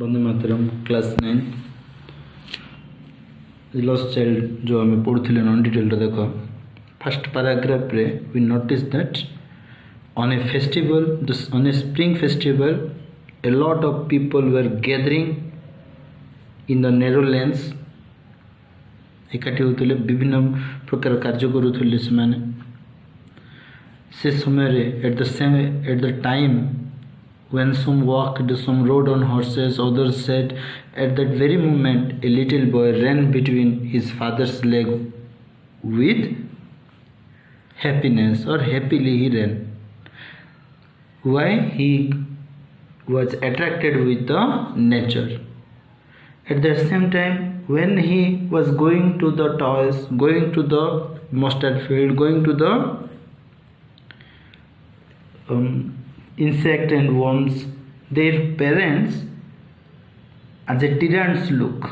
बंदे मातरम class 9 lost child जो आम पढ़ुले नॉन डिटेल देख फर्स्ट पैराग्राफ रे we notice that on a festival on a spring festival a lot of people were gathering in the Netherlands एकाठी होते विभिन्न प्रकार कार्य करुले से समय at the time when some walked, some rode on horses, others said, at that very moment a little boy ran between his father's leg with happiness, or happily he ran. Why? He was attracted with the nature. At the same time, when he was going to the toys, going to the mustard field, going to the insect and worms, their parents, as a tyrant's look,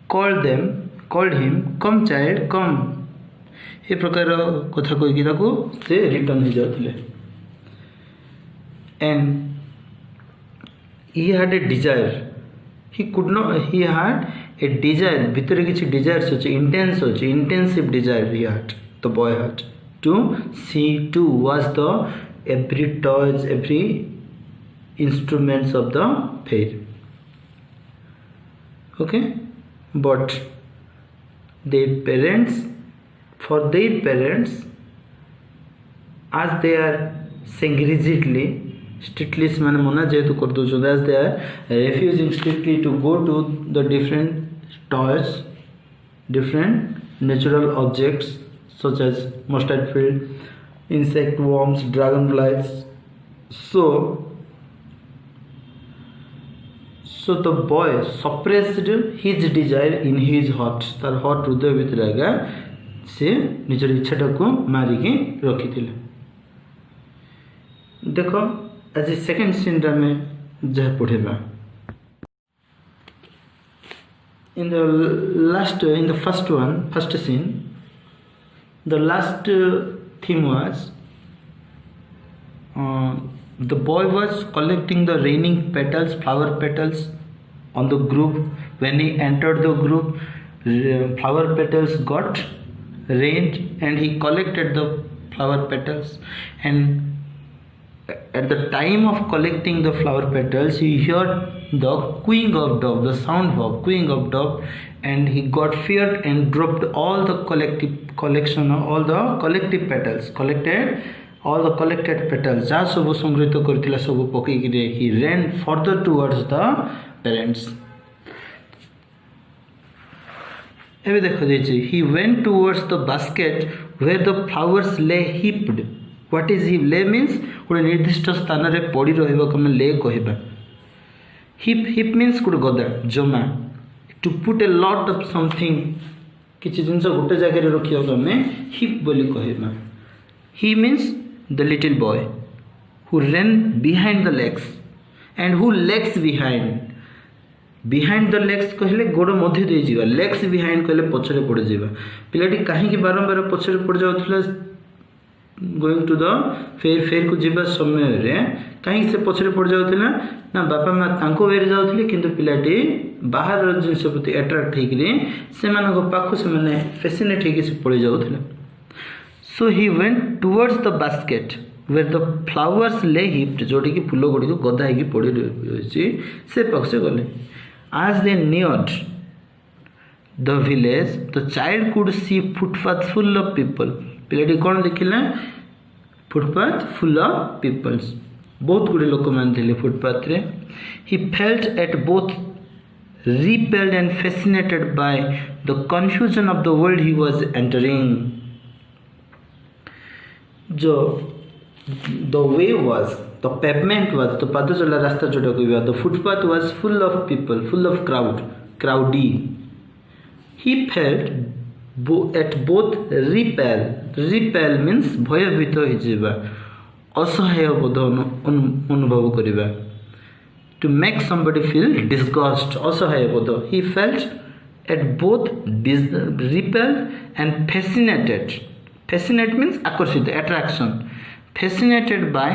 called him, come child, come. ए प्रकार कथा कहीकि से return हो जाते and he had a desire. He had a desire, भितर किसी desires अच्छे, intensive desire he had, the boy had, to see, to watch the every toys, every instruments of the fair. Okay, but for their parents, as they are saying strictly माने मना जेहेतु कर दो, as they are refusing strictly to go to the different toys, different natural objects such as mustard field, insect, worms, dragonflies. So the boy suppressed his desire in his heart. तार heart हृदय भीतर आगा से निजर इच्छाटा को मारिकी रखी थिले. देखो आज सेकंड सीन रा में जहाँ पढ़ेबा in the first scene, the last theme was the boy was collecting the raining petals, flower petals on the group. When he entered the group, flower petals got rained and he collected the flower petals, and at the time of collecting the flower petals he heard the cooing of dove, the sound of cooing of dove, and he got feared and dropped all the collected petals, जहाँ सब संग्रहित करथिला सब पकई कि he ran further towards the parents. एबे देखो देछि, he went towards the basket where the flowers lay heaped. What is heap? Lay means गोटे निर्दिष्ट स्थान रे पड़ी रहिबा को हम ले कहबा. Heap means गोटे गदा जमा, to put a lot of something, किछि जिंस गोटे जगह रे रखियो को हम heap बोली कहबा. He means the little boy who ran behind the legs. And who legs behind? Behind the legs कहले गोड़ मध्य दे जीवा, legs behind कहले पछरे पड़ जीवा. पिलाटी काहे कि बारंबार पछरे पड़ जाउथला going to the फेर को जीवा समय रे काहे से पछरे पड़ जाउथला ना बापा मां तांको वेर जाउथले, किंतु पिलाटी बाहर जिंस प्रति अट्रैक्ट हेकरी से मानको पाखु से माने फैसिनेट हेकि से पड़ जाउथला. So he went towards the basket where the flowers lay heaped, जोटी की फूल गुड़ी को गदा हेकि पड़ी रही से पाख से गले. As they neared the village, the child could see footpath full of people. पिलाटी कौन देखिला? फुटपाथ full of people, बहुत गुड़े लोक मान थे फुटपाथ रे. He felt at both repelled and fascinated by the confusion of the world he was entering. जो the way was, the pavement was, तो पादो चला रास्ता जोटा कोई बात, the footpath was full of people, full of crowdy. He felt at both repel means भयभीत हो जावा, असहाय बोध अनुभव करिबा, to make somebody feel disgust, असहाय बोध. He felt at both repelled and fascinated. Fascinate means आकर्षित, attraction. Fascinated by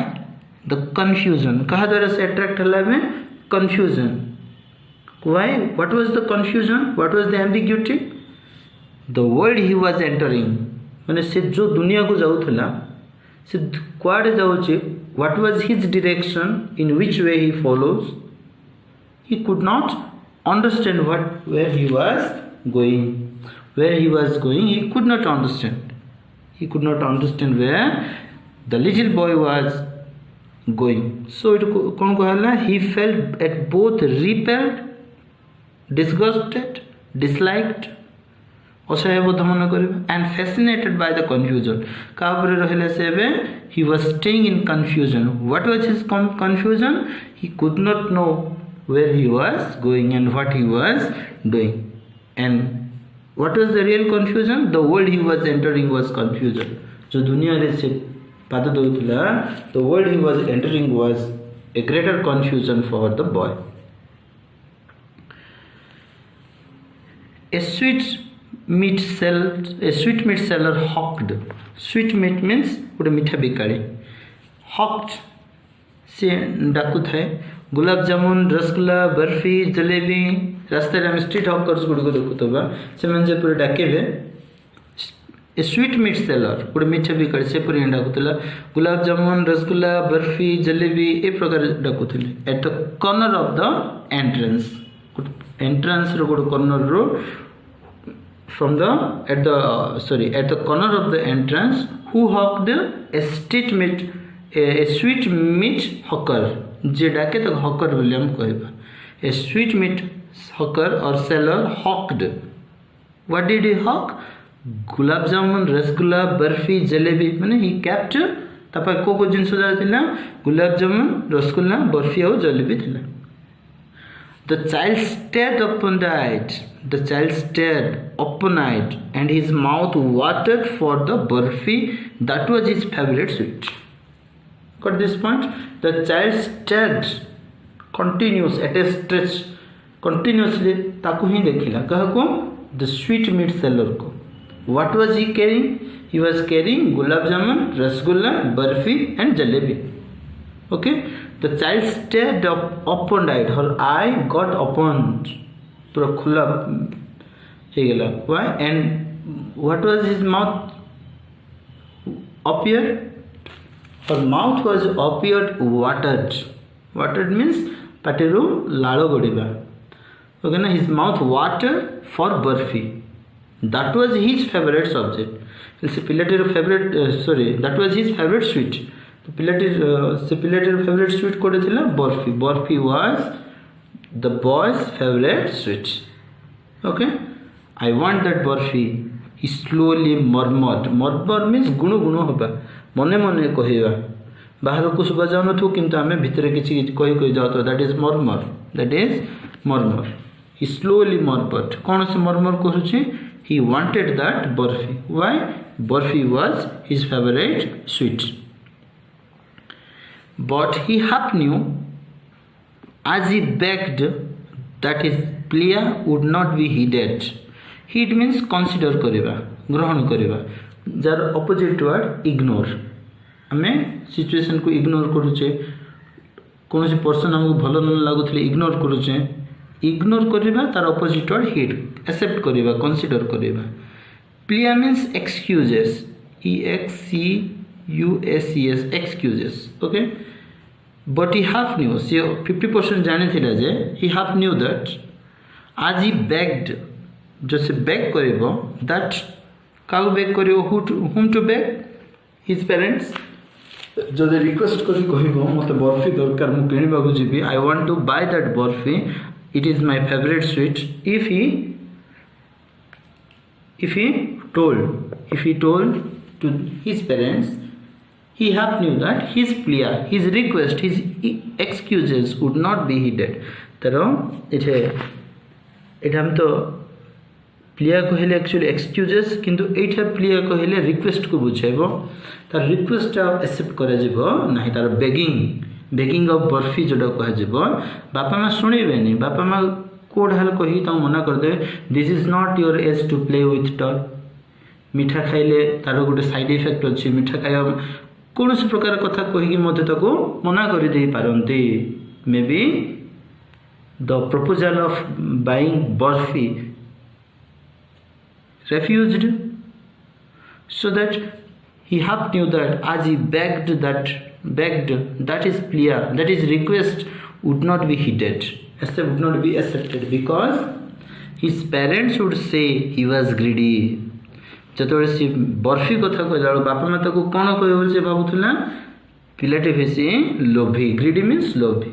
the confusion, कहा द्वारा से attract हला में confusion. Why? What was the confusion? What was the ambiguity? The world he was entering, माने से जो दुनिया को जाउथला से कुआडे जाउचे, what was his direction, in which way he follows. He could not understand where he was going. Where he was going, he could not understand. He could not understand where the little boy was going. So it kon कहला, he felt at both repelled, disgusted, disliked, असह्य बोध मन करिबा, and fascinated by the confusion. का ऊपर रहले से he was staying in confusion. What was his confusion? He could not know where he was going and what he was doing. And what was the real confusion? The world he was entering was confusion. जो दुनिया रे से पाद दउतला, the world he was entering was a greater confusion for the boy. A sweet meat seller hawked. Sweet meat means गोटे मीठा बिकाड़ी. Hawked से डाकू थाए गुलाब जामुन, रसगुल्ला, बर्फी, जलेबी. रास्ते आम स्ट्रीट हॉकर्स गुड़ को देखुवा से पूरे डाकेबे. ए स्वीट मीट सेलर गोटे मीठा बिकाड़ी से पूरी डाकुला गुलाब जामुन, रसगुल्ला, बर्फी, जलेबी ए प्रकार डाकुले. At the corner of the entrance, entrance रो गोटे कॉर्नर रो from the at the corner of the entrance, who hawked a sweet meat hawker. जे डाके तक हॉकर बोले हम कहबा. A sweet meat hawker or seller hawked. What did he hawk? Gulab jamun, rasgulla, barfi, jalebi. माने he kept तापा को जिनस जाथिला गुलाब जामुन, रसगुल्ला, बर्फी और जलेबी थिला. The child stared open-eyed. The child stared open-eyed, and his mouth watered for the burfi. That was his favorite sweet. Got this point? The child stared continuous at a stretch, continuously ताकू ही देखिला. कहा को? The sweet meat seller को. What was he carrying? He was carrying gulab jamun, rasgulla, burfi, and jalebi. Okay. The child stared open-eyed. Her eye got opened. पूरा खुला हो गया. Why? And what was his mouth? Appeared. Her mouth was appeared watered. Watered means pateru lalo godiba. Okay na? His mouth watered for burfi. That was his favorite subject. That was his favorite sweet. पिलाटीर favourite sweet कोटे थिला barfi. Barfi was the boy's favourite sweet. Okay. I want that barfi. He slowly murmured. Murmur means गुण गुण होबा, मने मने कहवा. बाहर को सुबा जाउन थु किंतु आमे भितरे किछि कहि जाउतो. That is murmur. That is murmur. He slowly murmured. कोन से मर्मर करूछि? He wanted that barfi. Why? Barfi was his favourite sweet. But he half knew, as he begged, that his plea would not be heeded. Heed means consider करिबा, ग्रहण करिबा. Jar opposite word ignore. आमे situation को ignore करूचे. कोनोसी person हमको भलो न लागुथले इग्नोर करूचे. इग्नोर करिबा तार opposite word heed. एक्सेप्ट करिबा, कंसीडर करिबा. Plea means excuses. EXCUSES, excuses. Okay. But he half knew. See, 50% जाने थिला जे he half knew that as he begged, जो से beg करिबो, that काउ beg करिबो, whom to beg? His parents. जो दे request करी कहिबो मते बर्फी दरकार मु किनिबा को जिबी. I want to buy that burfi. It is my favorite sweet. If he told to his parents, he half knew that his plea, his request, his excuses would not be heeded. तरो एठे हम तो plea कहले actually excuses किंतु एठे plea कहले request को बुझाइबो. तार request accept करा जिवो नाही. तार बेगिंग ऑफ बर्फी जोडा कहा जिवो. बापा मा सुनिबेनी. बापा मा कोड हाल कहि ता मना कर दे. This is not your age to play with toy. मीठा खाइले तार गोटे साइड इफेक्ट अछि. मीठा खाइबा कौन से प्रकार कथा कहीकि मते ताको मना कर दे पारंती. May be the proposal of buying Burfi refused, so that he half knew that as he begged that his plea, that his request would not be heeded, would not be accepted, because his parents would say he was greedy. ଯେତେବେଳେ ସେ ବର୍ଫି କଥା କହିଲା ବେଳକୁ ବାପା ମା ତାକୁ କ'ଣ କହିବ ବୋଲି ସେ ଭାବୁଥିଲା, ପିଲାଟି ବେଶୀ ଲୋଭୀ. ଗ୍ରିଡି ମିନ୍ସ ଲୋଭୀ.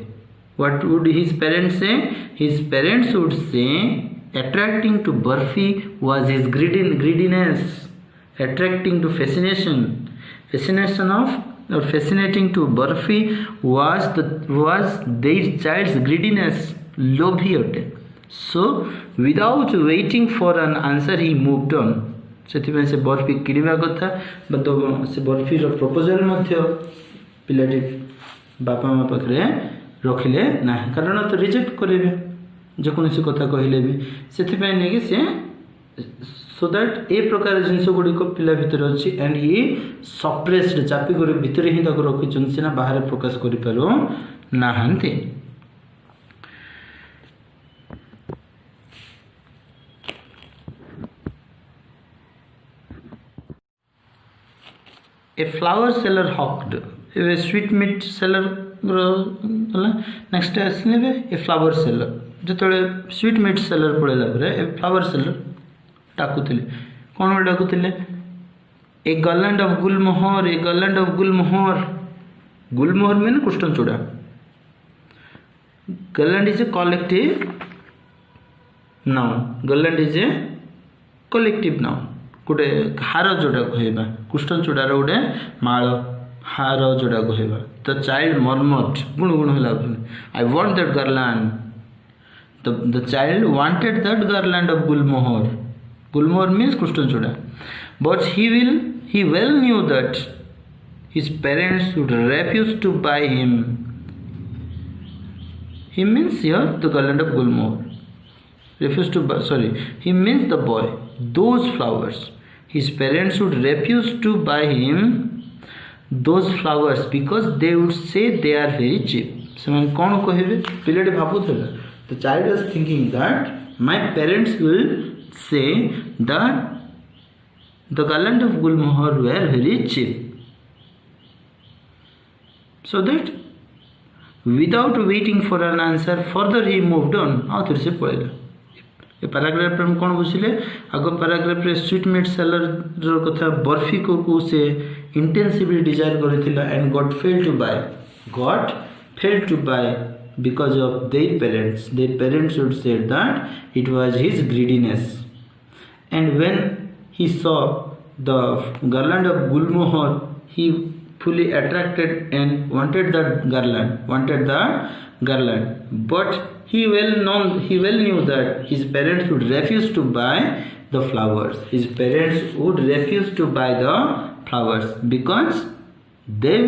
What would his parents say? His parents would say attracting to Burfi was his greediness, attracting to fascinating to Burfi was their child's greediness, लोभी अटे. So without waiting for an answer he moved on. ସେଥିପାଇଁ ସେ ବର୍ଫି କିଣିବା କଥା ସେ ବର୍ଫିର proposal ମଧ୍ୟ ପିଲାଟି ବାପା ମା ପାଖରେ ରଖିଲେ ନାହିଁ, କାରଣ ତ ରିଜେକ୍ଟ କରିବେ ଯେକୌଣସି କଥା କହିଲେ ବି. ସେଥିପାଇଁ ନେଇକି ସେ ସୋ ଦ୍ୟାଟ୍ ଏ ପ୍ରକାର ଜିନିଷ ଗୁଡ଼ିକ ପିଲା ଭିତରେ ଅଛି ଆଣ୍ଡ ଇ ସପ୍ରେସ୍ଡ, ଚାପି କରି ଭିତରେ ହିଁ ତାକୁ ରଖିଛନ୍ତି, ସିନା ବାହାରେ ପ୍ରକାଶ କରିପାରୁ ନାହାନ୍ତି. A flower seller hawked. A sweetmeat seller next ଆସିଲେ a flower seller. ଯେତେବେଳେ sweetmeat seller ପଳେଇଲା ପରେ a flower seller ଡାକୁଥିଲେ. କ'ଣ ଡାକୁଥିଲେ? A garland of gulmohar, a garland of gulmohar. Gulmohar means କୃଷ୍ଣଚୂଡ଼ା. Garland is a collective noun. Garland is a collective noun. गोटे हार जोड़ा कहवा, कृष्णचूड़ार गोटे माल हार जोड़ा कहवा. द चाइल्ड मर्मट गुणगुण है, I want that garland. The child wanted that garland of gulmohar. Gulmohar means कृष्णचूड़ा. But he well knew that his parents would refuse to buy him. He means here the garland of gulmohar. Refuse to buy, sorry, he means the boy, those flowers. His parents would refuse to buy him those flowers because they would say they are very cheap. ସେମାନେ କ'ଣ କହିବେ? ପିଲାଟି ଭାବୁଥିଲା, the child was thinking that my parents will say that the garland of gulmohar were very cheap. So that without waiting for an answer further he moved on. ଆଉ ଥରେ ସେ ପଳେଇଲା. A paragraph में कौन बुझे? आग पैराग्राफ रे स्वीटमीट seller कथा बर्फी को से इंटेंसिवली डिजायर करथिला and got fail to buy because of their parents would say that it was his greediness. And when he saw the garland of gulmohar he fully attracted and wanted the garland, but he well knew that his parents would refuse to buy the flowers. His parents would refuse to buy the flowers because their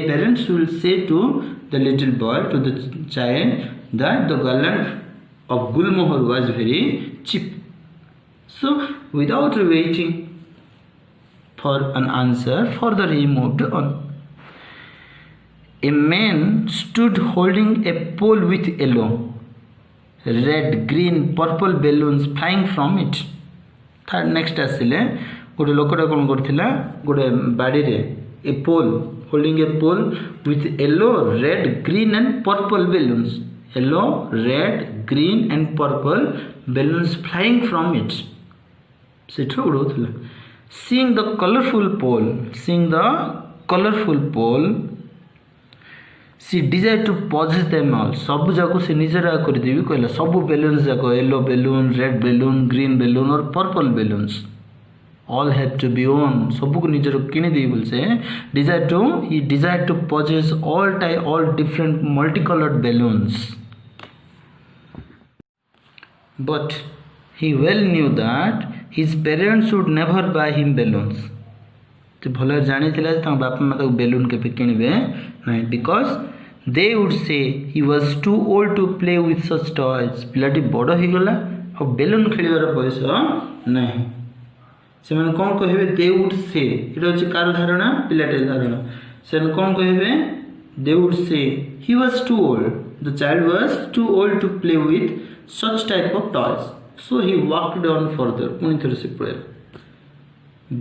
parents will say to the little boy, to the child, that the garland of gulmohar was very cheap. So without waiting for an answer further he moved on. A man stood holding a pole with yellow, red, green, purple balloons flying from it. Third next asile gote lokota kon korthila, gote badi re a pole, holding a pole with yellow, red, green and purple balloons. Yellow, red, green and purple balloons flying from it. Setra udothila. Seeing the colorful pole, she desired to possess them all. सब जाको से निजरा कर देवी कहला. सब balloons जाको, yellow balloon, red balloon, green balloon और purple balloons all have to be owned. सब को निजर किने देवी बोल से he desired to possess all different multicolored balloons. But he well knew that his parents would never buy him balloons. तो भले जानी थिला जे तांग बापा माता को बेलून के पे किनबे नहीं, because they would say he was too old to play with such toys. पिलाटी बड़ हो गला और बेलून खेलिबार बयस नहीं. से मन कोन कहबे? they would say. इरो अछि कार धारणा, पिलाटी धारणा. से कोन कहबे? they would say he was too old. The child was too old to play with such type of toys, so he walked on further. पुणी थोड़े से पड़े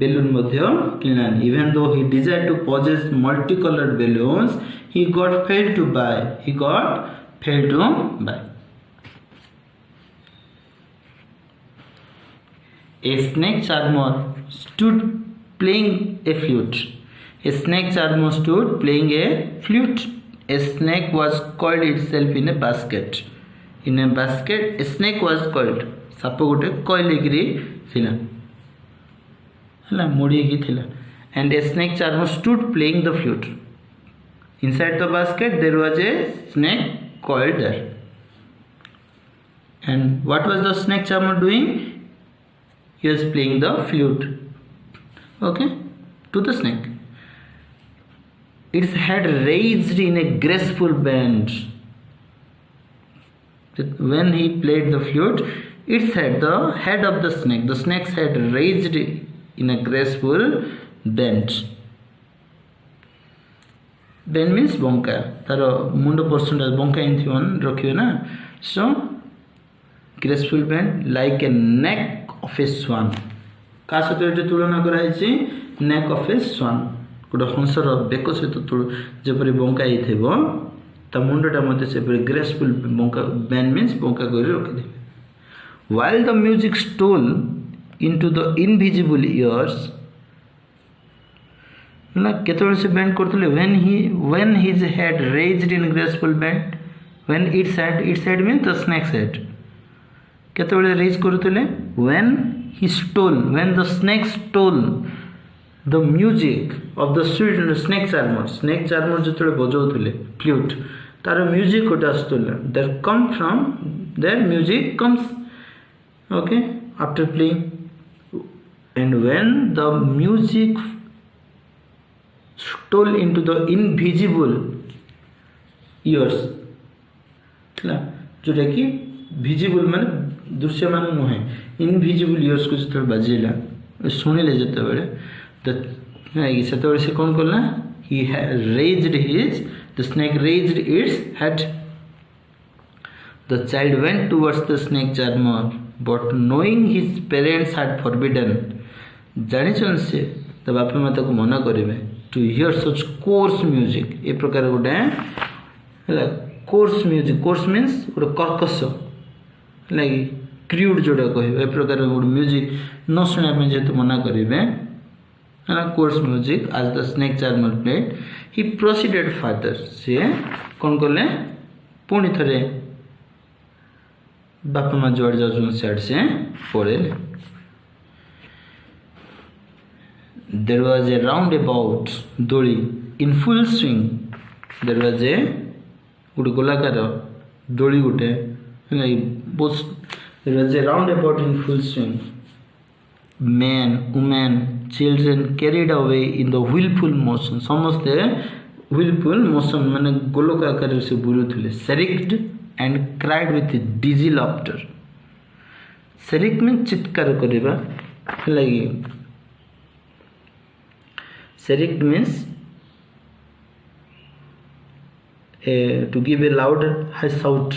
balloon मध्य किनान. Even though he desired to possess multicolored balloons, he failed to buy. A snake charmer stood playing a flute. A snake charmer stood playing a flute. A snake was coiled itself in a basket. In a basket, a snake was coiled. साप गोटे coil होगी थिला, मोड़ी होगी थिला. And a snake charmer stood playing the flute. Inside the basket, there was a snake coiled there. And what was the snake charmer doing? He was playing the flute, okay, to the snake. Its head raised in a graceful bend. When he played the flute, its head, the head of the snake's head raised in a graceful bend. Bend means bonka. Taro मुंडो percentage bonka इन थी one रखियो ना. So graceful bend like a neck of a swan. का सहित eighty तुलना कराइछि neck of a swan. गोटे हंसर bake सहित जेपरि बंका होइथिबो ता मुंडटा मते सेपरि ग्रेसफुल बंका. bend means बंका करि रखि. While the music stole into the invisible ears, ना केतବେଳେ से bend करथले when his head raised in graceful bend, when its head means the snake's head. केतବେଳେ raise करथले when the snake stole the music of the sweet snake charmer जेतବେଳେ बजाउथले flute तार music Kota आस्तले. Their music comes, okay, after playing. And when the music stole into the invisible ears, जोटा कि visible माने दृश्य माने नुहे, invisible ears को जेतବେଳେ बाजिला सुनिले जेतବେଳେ सेतବେଳେ से कौन करला, the snake raised its head. The child went towards the snake charmer, but knowing his parents had forbidden, जानिछन से तो बापा माता को मना करेबे to hear such coarse music. ए प्रकार गोटे coarse music. coarse means गोटे कर्कश लाइक क्रूड जोड़ा कहबे. ए प्रकार गोटे म्यूजिक न सुना पे जेतु मना करेबे coarse music as the snake charmer played. He proceeded further. से कौन करले पुणी थरे बापा माँ जोड़ जाऊँ साइड से पड़ेले. There was a roundabout Doli in full swing. There was a गोटे गोलाकार दोली गोटे there was a roundabout in full swing. Men, women, children carried away in the willful motion. समस्ते willful motion माने गोलकाकार से बुलुथले. Shrieked and cried with dizzy laughter. Shriek means चित्कार करिबा लागि. Shriek means to give a loud high shout.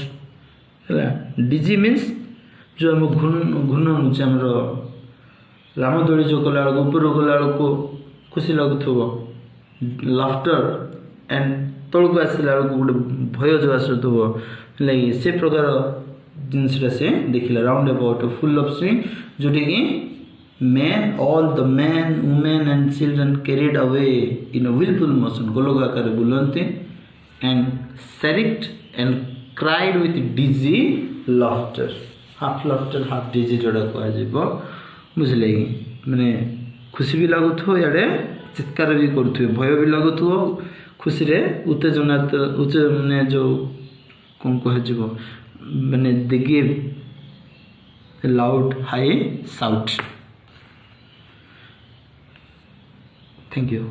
Dizzy means जो हम घुन होचे हमरो रामदोली जो कला ऊपर गला को खुशी लगुथबो. लाफ्टर एंड तळको आसिला गोटे भय जो आसुथबो लाइक से प्रकार जिनसटा से देखिला. Round about full of swing जोटी कि all the men, women and children carried away in a willful motion. गोलकाकार बुलंती and shrieked and cried with dizzy laughter. half laughter half dizzy जोड़ा कहा जीवो बुझले कि माने खुशी भी लागुथो याडे चित्कार भी करथु भय भी लागुथो खुशी रे उत्तेजना माने जो कोन कह जीवो माने they give loud high shout. Thank you.